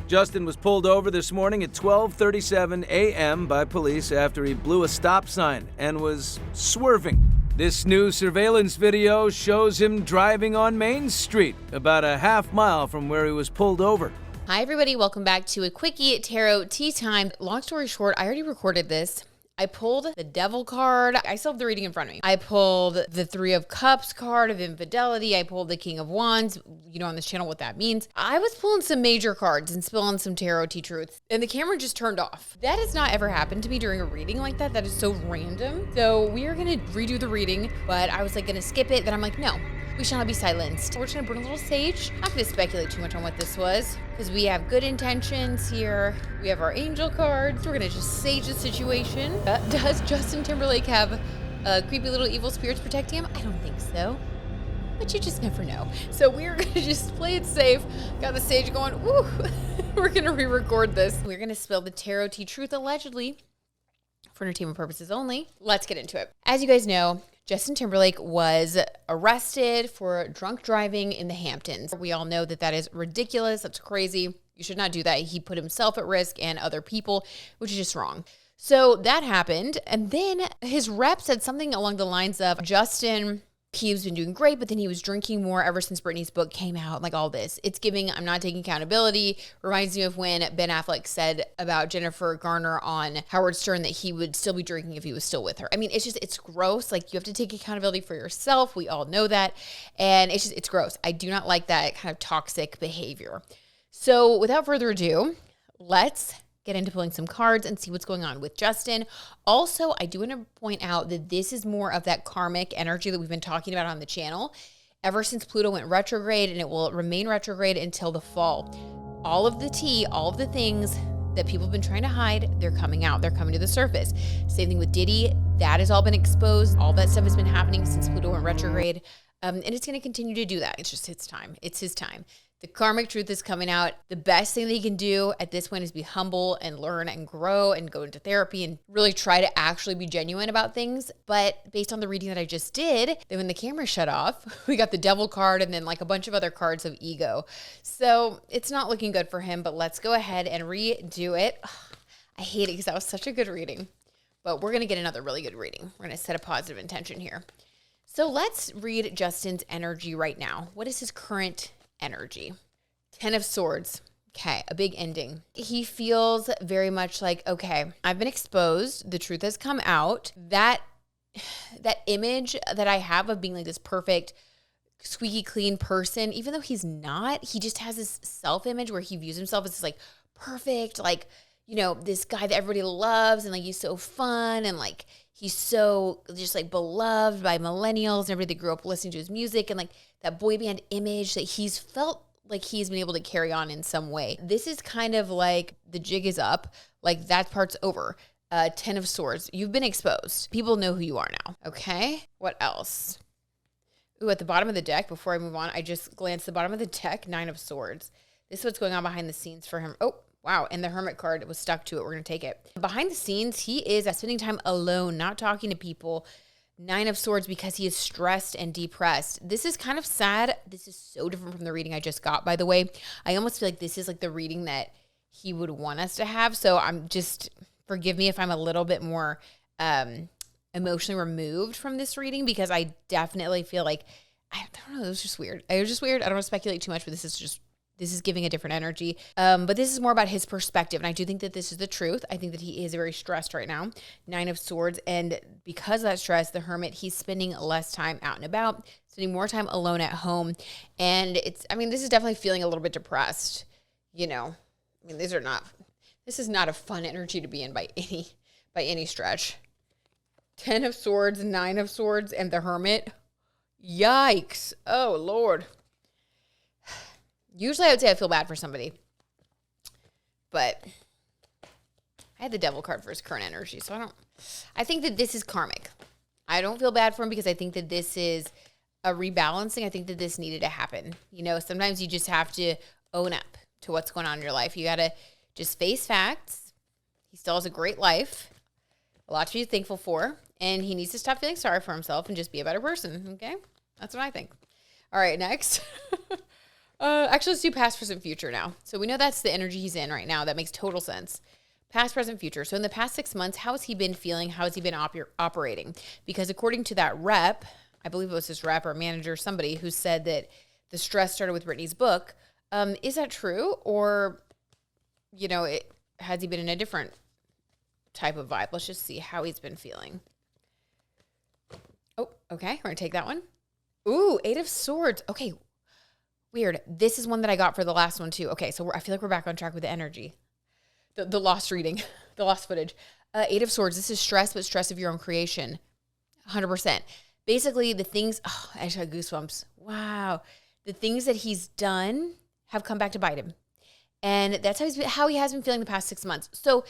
Justin was pulled over this morning at 12:37 a.m. by police after he blew a stop sign and was swerving. This new surveillance video shows him driving on Main Street, about a half mile from where he was pulled over. Hi, everybody. Welcome back to a quickie tarot tea time. Long story short, I already recorded this. I pulled the Devil card. I still have the reading in front of me. I pulled the Three of Cups card of infidelity. I pulled the King of Wands. You know on this channel what that means. I was pulling some major cards and spilling some tarot tea truths, and the camera just turned off. That has not ever happened to me during a reading like that. That is so random. So we are going to redo the reading, but I was like going to skip it. Then I'm like, no. We shall not be silenced. We're just gonna burn a little sage. Not gonna speculate too much on what this was, because we have good intentions here. We have our angel cards. We're gonna just sage the situation. Does Justin Timberlake have creepy little evil spirits protecting him? I don't think so, but you just never know. So we're gonna just play it safe. Got the sage going. Woo! We're gonna re-record this. We're gonna spill the tarot tea truth, allegedly, for entertainment purposes only. Let's get into it. As you guys know, Justin Timberlake was arrested for drunk driving in the Hamptons. We all know that that is ridiculous. That's crazy. You should not do that. He put himself at risk and other people, which is just wrong. So that happened. And then his rep said something along the lines of, Justin, he's been doing great, but then he was drinking more ever since Britney's book came out, like all this. It's giving, I'm not taking accountability. Reminds me of when Ben Affleck said about Jennifer Garner on Howard Stern that he would still be drinking if he was still with her. I mean, it's gross. Like, you have to take accountability for yourself. We all know that. And it's gross. I do not like that kind of toxic behavior. So without further ado, let's get into pulling some cards and see what's going on with Justin. Also, I do want to point out that this is more of that karmic energy that we've been talking about on the channel ever since Pluto went retrograde, and it will remain retrograde until the fall. All of the tea, all of the things that people have been trying to hide, they're coming out. They're coming to the surface. Same thing with Diddy. That has all been exposed. All that stuff has been happening since Pluto went retrograde. And it's going to continue to do that. It's just its time. It's his time. The karmic truth is coming out. The best thing that he can do at this point is be humble and learn and grow and go into therapy and really try to actually be genuine about things. But based on the reading that I just did, then when the camera shut off, we got the Devil card and then like a bunch of other cards of ego. So it's not looking good for him, but let's go ahead and redo it. I hate it because that was such a good reading, but we're going to get another really good reading. We're going to set a positive intention here. So let's read Justin's energy right now. What is his current energy? Ten of Swords. Okay, a big ending. He feels very much like, okay, I've been exposed. The truth has come out. That image that I have of being like this perfect, squeaky clean person, even though he's not, he just has this self-image where he views himself as this like perfect, like, you know, this guy that everybody loves and like he's so fun and like he's so just like beloved by millennials and everybody that grew up listening to his music, and like that boy band image that he's felt like he's been able to carry on in some way. This is kind of like the jig is up, like that part's over. Ten of Swords. You've been exposed. People know who you are now. Okay. What else? Ooh, at the bottom of the deck, before I move on, I just glanced at the bottom of the deck, Nine of Swords. This is what's going on behind the scenes for him. Oh, wow. And the Hermit card was stuck to it. We're going to take it. Behind the scenes, he is spending time alone, not talking to people. Nine of Swords, because he is stressed and depressed. This is kind of sad. This is so different from the reading I just got, by the way. I almost feel like this is like the reading that he would want us to have. So I'm just, forgive me if I'm a little bit more emotionally removed from this reading, because I definitely feel like, I don't know, it was just weird. It was just weird. I don't want to speculate too much, but this is giving a different energy. But this is more about his perspective. And I do think that this is the truth. I think that he is very stressed right now. Nine of Swords. And because of that stress, the Hermit, he's spending less time out and about, spending more time alone at home. And this is definitely feeling a little bit depressed. You know, I mean, this is not a fun energy to be in by any stretch. 10 of Swords, 9 of Swords, and the Hermit. Yikes. Oh, Lord. Usually I would say I feel bad for somebody, but I had the Devil card for his current energy, so I think that this is karmic. I don't feel bad for him because I think that this is a rebalancing. I think that this needed to happen. You know, sometimes you just have to own up to what's going on in your life. You got to just face facts. He still has a great life, a lot to be thankful for, and he needs to stop feeling sorry for himself and just be a better person, okay? That's what I think. All right, next. Actually, let's do past, present, future now. So we know that's the energy he's in right now. That makes total sense. Past, present, future. So in the past 6 months, how has he been feeling? How has he been operating? Because according to that rep, I believe it was his rep or manager, somebody who said that the stress started with Brittany's book. Is that true? Or, has he been in a different type of vibe? Let's just see how he's been feeling. Oh, okay. We're going to take that one. Ooh, 8 of Swords. Okay. Weird. This is one that I got for the last one too. Okay. So I feel like we're back on track with the energy. The lost reading, the lost footage. 8 of Swords. This is stress, but stress of your own creation. 100%. Basically, the things, I just got goosebumps. Wow. The things that he's done have come back to bite him. And that's how he has been feeling the past 6 months. So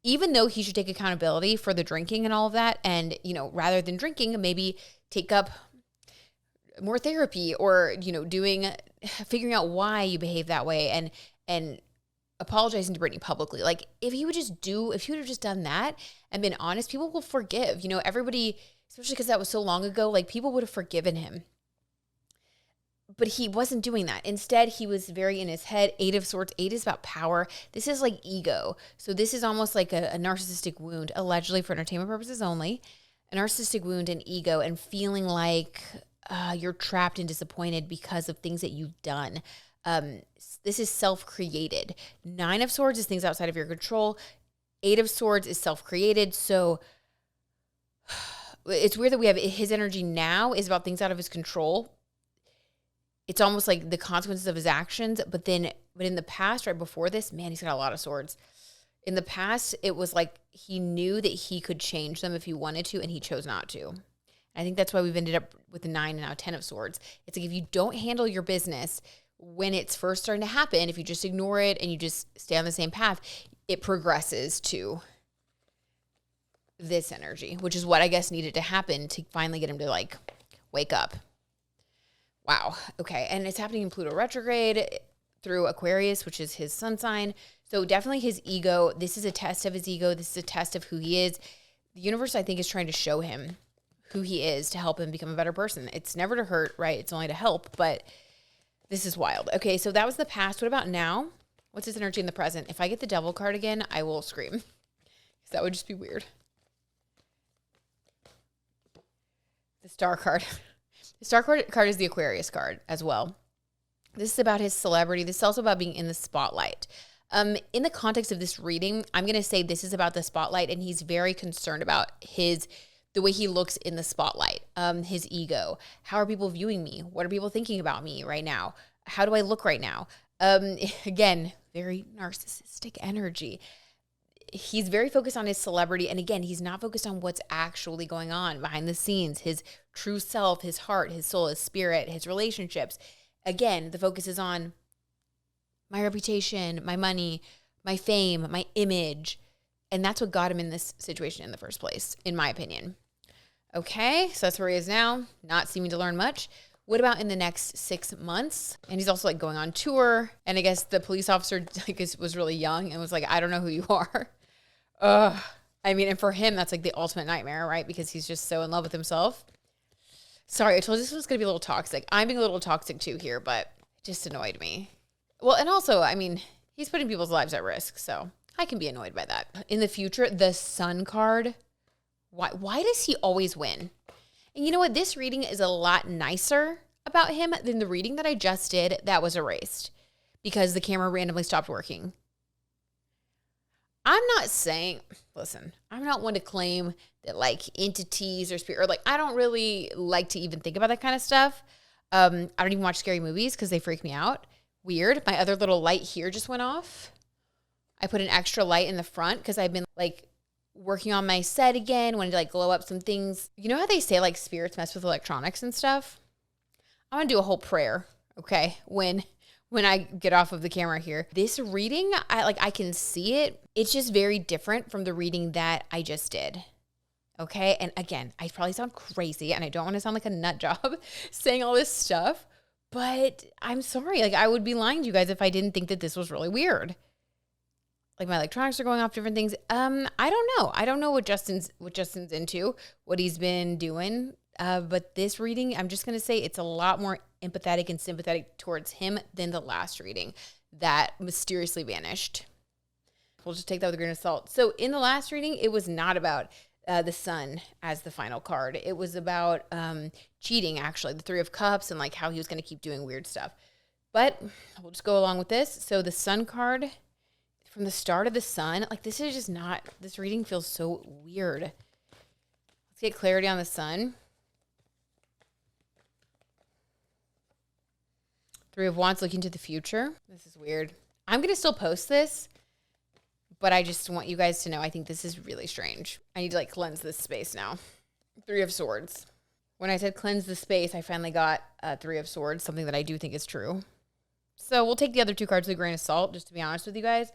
even though he should take accountability for the drinking and all of that, and, rather than drinking, maybe take up more therapy or, figuring out why you behave that way and apologizing to Brittany publicly. Like if he would have just done that and been honest, people will forgive, everybody, especially because that was so long ago, like people would have forgiven him. But he wasn't doing that. Instead, he was very in his head. 8 of Swords. 8 is about power. This is like ego. So this is almost like a narcissistic wound, allegedly for entertainment purposes only. A narcissistic wound and ego and feeling like you're trapped and disappointed because of things that you've done. This is self-created. 9 of Swords is things outside of your control. 8 of Swords is self-created. So it's weird that we have his energy now is about things out of his control. It's almost like the consequences of his actions. But in the past, right before this, man, he's got a lot of swords. In the past, it was like he knew that he could change them if he wanted to, and he chose not to. I think that's why we've ended up with the 9 and now 10 of Swords. It's like if you don't handle your business when it's first starting to happen, if you just ignore it and you just stay on the same path, it progresses to this energy, which is what I guess needed to happen to finally get him to like wake up. Wow. Okay. And it's happening in Pluto retrograde through Aquarius, which is his sun sign. So definitely his ego. This is a test of his ego. This is a test of who he is. The universe, I think, is trying to show him who he is to help him become a better person. It's never to hurt, right? It's only to help, but this is wild. Okay. So that was the past. What about now? What's his energy in the present? If I get the Devil card again, I will scream. Because that would just be weird. The Star card. The Star card is the Aquarius card as well. This is about his celebrity. This is also about being in the spotlight. In the context of this reading, I'm going to say this is about the spotlight, and he's very concerned about the way he looks in the spotlight, his ego. How are people viewing me? What are people thinking about me right now? How do I look right now? Again, very narcissistic energy. He's very focused on his celebrity. And again, he's not focused on what's actually going on behind the scenes, his true self, his heart, his soul, his spirit, his relationships. Again, the focus is on my reputation, my money, my fame, my image. And that's what got him in this situation in the first place, in my opinion. Okay, so that's where he is now, not seeming to learn much. What about in the next 6 months? And he's also like going on tour. And I guess the police officer was really young and was like, I don't know who you are. I mean, and for him, that's like the ultimate nightmare, right? Because he's just so in love with himself. Sorry, I told you this was going to be a little toxic. I'm being a little toxic too here, but it just annoyed me. Well, and also, I mean, he's putting people's lives at risk, so I can be annoyed by that. In the future, the Sun card. Why does he always win? And you know what? This reading is a lot nicer about him than the reading that I just did that was erased because the camera randomly stopped working. I'm not saying, listen, I'm not one to claim that like entities or spirit, or like, I don't really like to even think about that kind of stuff. I don't even watch scary movies because they freak me out. Weird. My other little light here just went off. I put an extra light in the front because I've been like working on my set again, wanted to like glow up some things. You know how they say like spirits mess with electronics and stuff? I'm going to do a whole prayer, okay, when I get off of the camera here. This reading, I can see it. It's just very different from the reading that I just did. Okay. And again, I probably sound crazy and I don't want to sound like a nut job saying all this stuff, but I'm sorry. Like I would be lying to you guys if I didn't think that this was really weird. Like my electronics are going off, different things. I don't know. I don't know what Justin's into, what he's been doing. But this reading, I'm just going to say it's a lot more empathetic and sympathetic towards him than the last reading that mysteriously vanished. We'll just take that with a grain of salt. So in the last reading, it was not about the Sun as the final card. It was about cheating, actually, the Three of Cups and like how he was going to keep doing weird stuff. But we'll just go along with this. So the Sun card, from the start of the Sun, like this is just not, this reading feels so weird. Let's get clarity on the Sun. Three of Wands looking to the future. This is weird. I'm going to still post this, but I just want you guys to know I think this is really strange. I need to like cleanse this space now. Three of Swords. When I said cleanse the space, I finally got Three of Swords, something that I do think is true. So we'll take the other two cards with a grain of salt, just to be honest with you guys.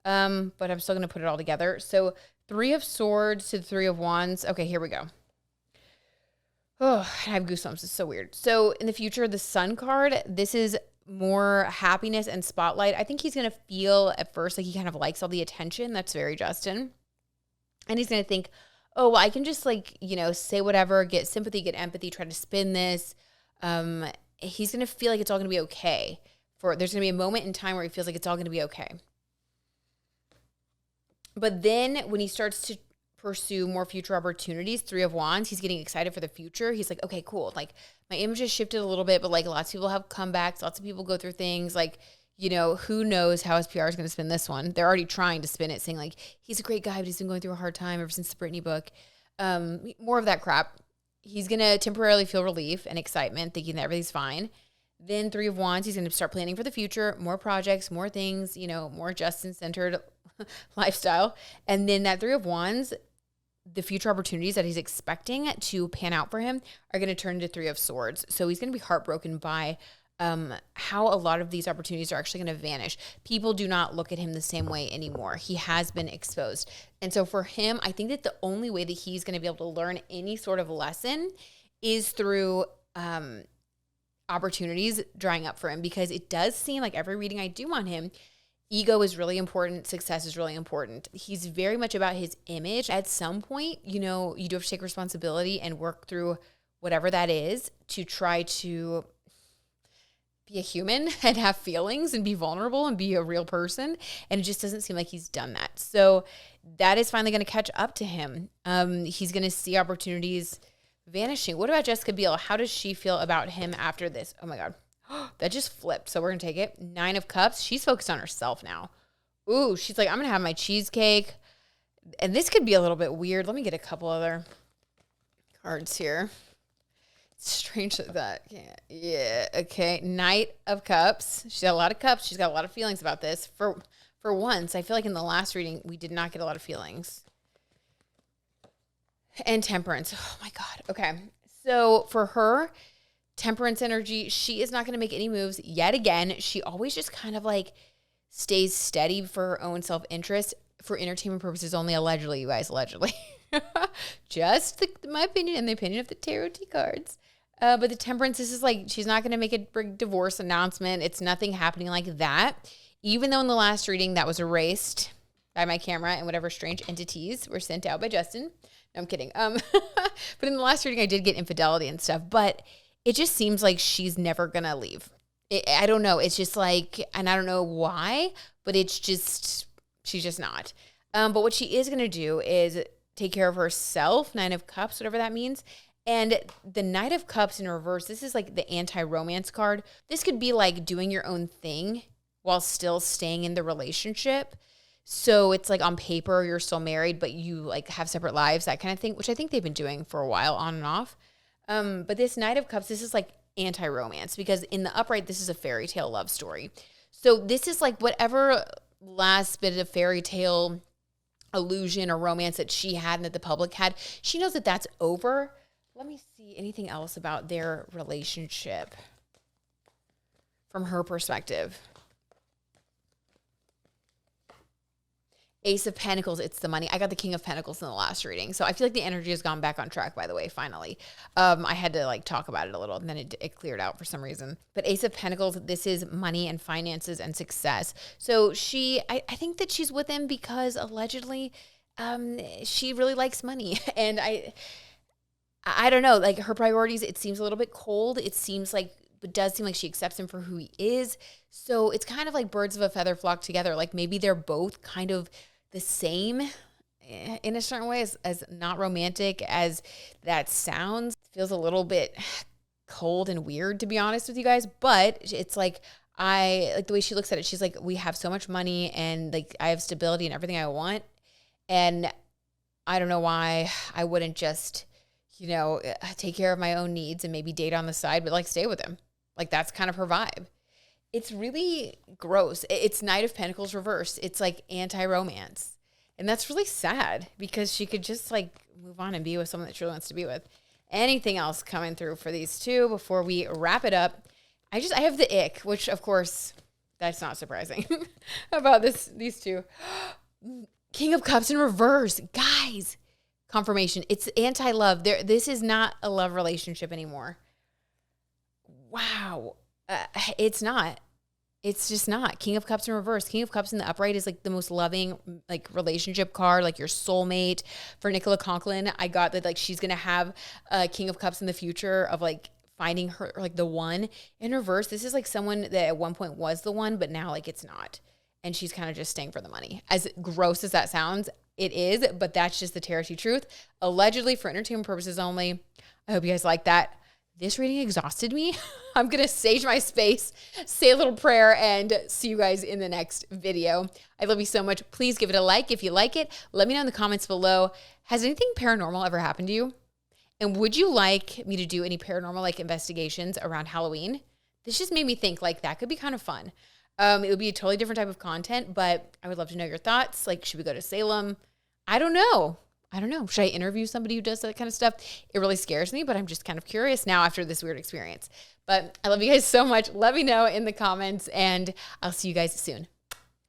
But I'm still going to put it all together. So Three of Swords to the Three of Wands. Okay, here we go. Oh, I have goosebumps. It's so weird. So in the future, the Sun card, this is more happiness and spotlight. I think he's going to feel at first like he kind of likes all the attention. That's very Justin. And he's going to think, oh, well, I can just like, you know, say whatever, get sympathy, get empathy, try to spin this. He's going to feel like it's all going to be okay. There's going to be a moment in time where he feels like it's all going to be okay. But then when he starts to pursue more future opportunities, Three of Wands, he's getting excited for the future. He's like, okay, cool. Like my image has shifted a little bit, but like lots of people have comebacks. Lots of people go through things like, you know, who knows how his PR is going to spin this one. They're already trying to spin it, saying like, he's a great guy, but he's been going through a hard time ever since the Britney book. More of that crap. He's going to temporarily feel relief and excitement, thinking that everything's fine. Then Three of Wands, he's going to start planning for the future, more projects, more things, you know, more Justin-centered lifestyle. And then that Three of Wands, the future opportunities that he's expecting to pan out for him are going to turn into Three of Swords. So he's going to be heartbroken by how a lot of these opportunities are actually going to vanish. People do not look at him the same way anymore. He has been exposed. And so for him, I think that the only way that he's going to be able to learn any sort of lesson is through opportunities drying up for him, because it does seem like every reading I do on him, ego is really important. Success is really important. He's very much about his image. At some point, you know, you do have to take responsibility and work through whatever that is to try to be a human and have feelings and be vulnerable and be a real person. And it just doesn't seem like he's done that. So that is finally going to catch up to him. He's going to see opportunities vanishing. What about Jessica Biel? How does she feel about him after this? Oh my God. That just flipped. So we're going to take it. Nine of Cups. She's focused on herself now. Ooh, she's like, I'm going to have my cheesecake. And this could be a little bit weird. Let me get a couple other cards here. It's strange like that. Yeah. Okay. Knight of Cups. She's got a lot of cups. She's got a lot of feelings about this. For once, I feel like in the last reading, we did not get a lot of feelings. And Temperance. Oh my God. Okay. So for her, Temperance energy, she is not going to make any moves yet again. She always just kind of like stays steady for her own self-interest, for entertainment purposes only, allegedly, you guys, allegedly. Just my opinion and the opinion of the tarot T cards. But the Temperance, this is like, she's not going to make a big divorce announcement. It's nothing happening like that. Even though in the last reading that was erased by my camera and whatever strange entities were sent out by Justin. No, I'm kidding. But in the last reading, I did get infidelity and stuff. But it just seems like she's never going to leave. I don't know. It's just like, and I don't know why, but it's just, she's just not. But what she is going to do is take care of herself, Nine of Cups, whatever that means. And the Knight of Cups in reverse, this is like the anti-romance card. This could be like doing your own thing while still staying in the relationship. So it's like on paper, you're still married, but you like have separate lives, that kind of thing, which I think they've been doing for a while on and off. But this Knight of Cups, this is like anti-romance, because in the upright, this is a fairy tale love story. So this is like whatever last bit of fairy tale illusion or romance that she had and that the public had, she knows that that's over. Let me see anything else about their relationship from her perspective. Ace of Pentacles, it's the money. I got the King of Pentacles in the last reading. So I feel like the energy has gone back on track, by the way, finally. I had to like talk about it a little, and then it cleared out for some reason. But Ace of Pentacles, this is money and finances and success. So I think that she's with him because allegedly she really likes money. And I don't know, like her priorities, it seems a little bit cold. It seems like but does seem like she accepts him for who he is. So it's kind of like birds of a feather flock together. Like maybe they're both kind of the same in a certain way, as not romantic as that sounds. It feels a little bit cold and weird, to be honest with you guys, but it's like, I like the way she looks at it. She's like, we have so much money and like I have stability and everything I want. And I don't know why I wouldn't just, take care of my own needs and maybe date on the side, but like stay with him. Like that's kind of her vibe. It's really gross. It's Knight of Pentacles reversed. It's like anti-romance. And that's really sad because she could just like move on and be with someone that she really wants to be with. Anything else coming through for these two before we wrap it up? I have the ick, which of course, that's not surprising about these two. King of Cups in reverse. Guys, confirmation. It's anti-love. This is not a love relationship anymore. Wow. It's not. It's just not. King of Cups in reverse. King of Cups in the upright is like the most loving like relationship card, like your soulmate. For Nicola Conklin, I got that like she's going to have a King of Cups in the future of like finding her like the one. In reverse, this is like someone that at one point was the one, but now like it's not. And she's kind of just staying for the money. As gross as that sounds, it is, but that's just the tarot truth. Allegedly for entertainment purposes only. I hope you guys like that. This reading exhausted me. I'm going to sage my space, say a little prayer, and see you guys in the next video. I love you so much. Please give it a like if you like it. Let me know in the comments below. Has anything paranormal ever happened to you? And would you like me to do any paranormal like investigations around Halloween? This just made me think like that could be kind of fun. It would be a totally different type of content, but I would love to know your thoughts. Like, should we go to Salem? I don't know. Should I interview somebody who does that kind of stuff? It really scares me, but I'm just kind of curious now after this weird experience. But I love you guys so much. Let me know in the comments, and I'll see you guys soon.